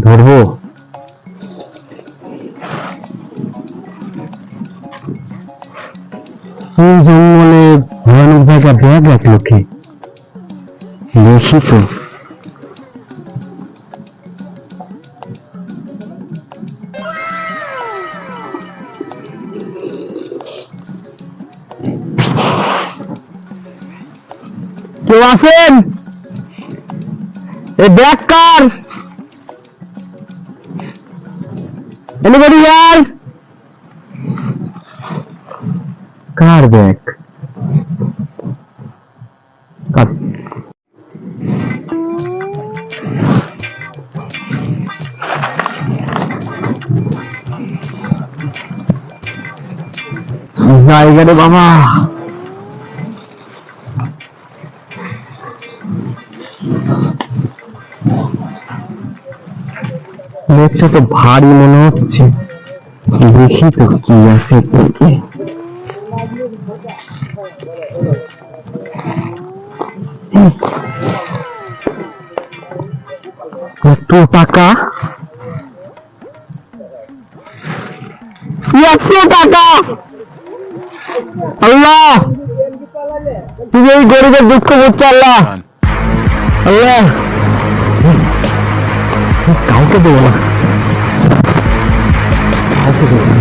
ধরবো এই জঙ্গলে ভয়ানক জায়গা ব্যাগ রাখলো কে? দেখি তো। কেউ আছেন? এই bag car? Anybody here? Car bag? জায়গা রে বাবা, মুখটা তো ভারী মনে হচ্ছে। দেখি তো কি আছে। কত টাকা? 100 টাকা! আল্লাহ, তুমি এই গরিবের দুঃখ বুঝছো আল্লাহ। আল্লাহ, কাউকে দেবো না, কাউকে দেবো না।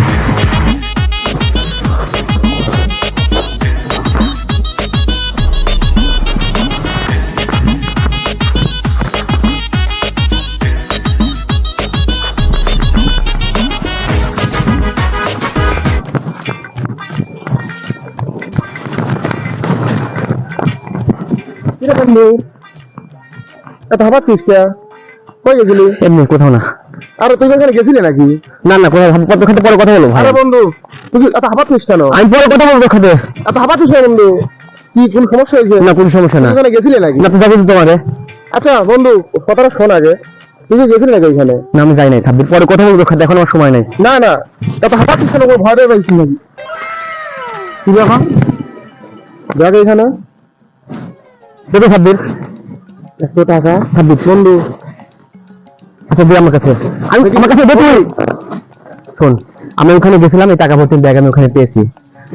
ভাবাচ্ছিস কে? কই গেছিলি? এমনি কোথাও না। আরে তুই এখানে গেছিলি নাকি? না না, কোথাও পরে কথা বলবো। আরে বন্ধু, তুই এত হাবাচ্ছিস কেন? আমি পরে কথা বলবো খাতে। এত হাবাচ্ছিস কেন বন্ধু? কি কোন সমস্যা হয়েছে? না, কোন সমস্যা না। এখানে গেছিলি নাকি? না, তো যাবি তোমারে। আচ্ছা বন্ধু, কথাটা শোন আগে। তুই গেছিলি নাকি এখানে? না, আমি যাই নাই। সাব্বির, পরে কথা বলবো খাতে, এখন আমার সময় নাই। না না, এত হাবাচ্ছিস কেন? ভয় পেয়ে পাইছিস নাকি? কি ব্যাপার? দেখ এখানে দেখো সাব্বির, 100 টাকা। সাব্বির বন্ধু, আচ্ছা দে আমার কাছে। আমার কাছে দে তুই। শোন, আমি ওখানে গেছিলাম, এই টাকা ভর্তির ব্যাগ আমি ওখানে পেয়েছি।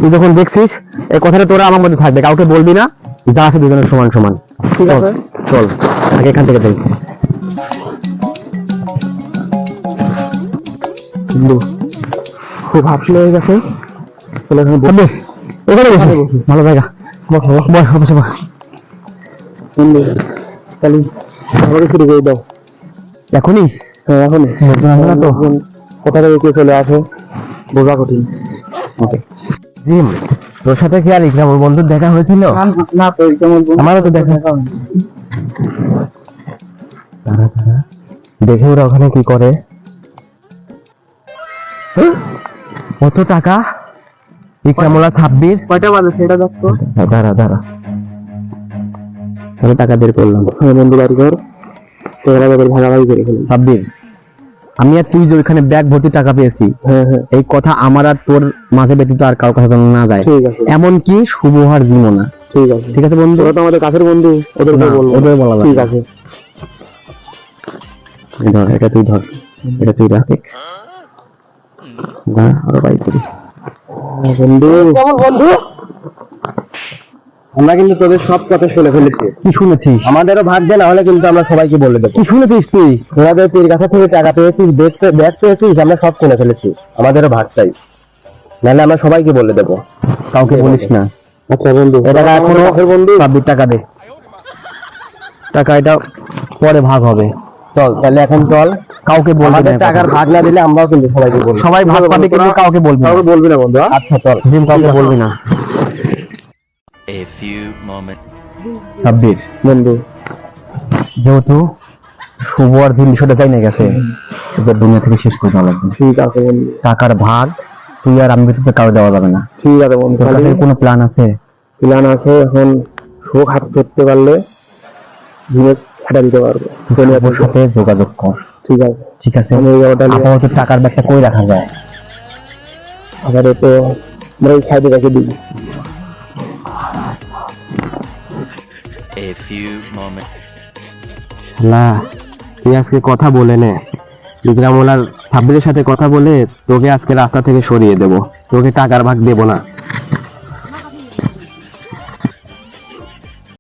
তুই যখন দেখছিস এই কথাটা তোরা আমার মধ্যে থাকবে, কাউকে বলবি না। যা আছে দুজনের সমান সমান। ঠিক আছে, চল আগে এখান থেকে যাই। খুব হাফলে হয়ে গেছে। এখানে ভালো জায়গা, শুরু করে দাও এখনই। হ্যাঁ এখনই, তো কোথা থেকে কে চলে আসে বোঝা কঠিন। ওকে, তোর সাথে কি আর ইকরামুল বন্ধুর দেখা হয়েছিল? না তো, আমারও তো দেখা হয়নি। দেখে ওরা ওখানে কি করে। কত টাকা? ইকরামুল 26। কয়টা বাজে সেটা দেখো। দাঁড়া দাঁড়া, আমি টাকা বের করলাম। বন্ধু বাড়ি ঘর ভাগাভাগি করে ফেলি। 26, আমি আর তুই যে ওইখানে ব্যাগ ভর্তি টাকা পেয়েছি, এই কথা আমার আর তোর মাঝে ব্যতীত আর কারো কথা না যায়। এমনকি শুভ আর জীবন না। ঠিক আছে, ঠিক আছে বন্ধু, ওরা তো আমাদের কাছের বন্ধু, ওদের বলা ঠিক আছে। ধর এটা, তুই ধর এটা, তুই রাখে না, আরো বাই করি। বন্ধু কেমন বন্ধু? আমরা কিন্তু তোদের সব কথা শুনে ফেলেছি। কি শুনেছিস? আমাদেরও ভাগ দে, না হলে কিন্তু আমরা সবাইকে বলে দেবো। কি শুনেছিস তুই? তোদের পীর কাছা থেকে টাকা পেয়েছিস, ব্যাগ পেয়েছিস, আমরা সব শুনে ফেলেছি। আমাদেরও ভাগ চাই, নাহলে আমরা সবাইকে বলে দেবো। কাউকে বলিস না। আচ্ছা বন্ধু, এটা এখনো বন্ধু 26 টাকা দে। টাকা এটা পরে ভাগ হবে। চল তাহলে এখন চল, কাউকে বলবি না। টাকার ভাগ না দিলে আমরাও কিন্তু সবাইকে বলবো। সবাই ভাগ পাবে কিন্তু কাউকে বলবি না। কাউকে বলবি না বন্ধু। আচ্ছা চল, কাউকে বলবি না। A few moments. সাব্বির বন্ধু, যেহেতু শুভ আর দিন বিষয়টা চাই না গেছে, তোদের দুনিয়া থেকে শেষ করে দেওয়া লাগবে। ঠিক আছে বন্ধু, টাকার ভাগ তুই আর আমি ব্যতীত কাউ দেওয়া যাবে না। ঠিক আছে বন্ধু, তাহলে কোনো প্ল্যান আছে? প্ল্যান আছে, এখন শোক হাত করতে পারলে জিনিস ছাড়া দিতে পারবো। দুনিয়ার সাথে যোগাযোগ কর। ঠিক আছে, ঠিক আছে। আপাতত টাকার ব্যাগটা কই রাখা যায়? আবার তো আমরা এই সাইডে রেখে দিই। A few moments. না, তুই আজকে কথা বলে নে, ইকরামুল আর সাব্বিরের সাথে কথা বলে তোকে আজকে রাস্তা থেকে সরিয়ে দেব, তোকে টাকার ভাগ দেব না।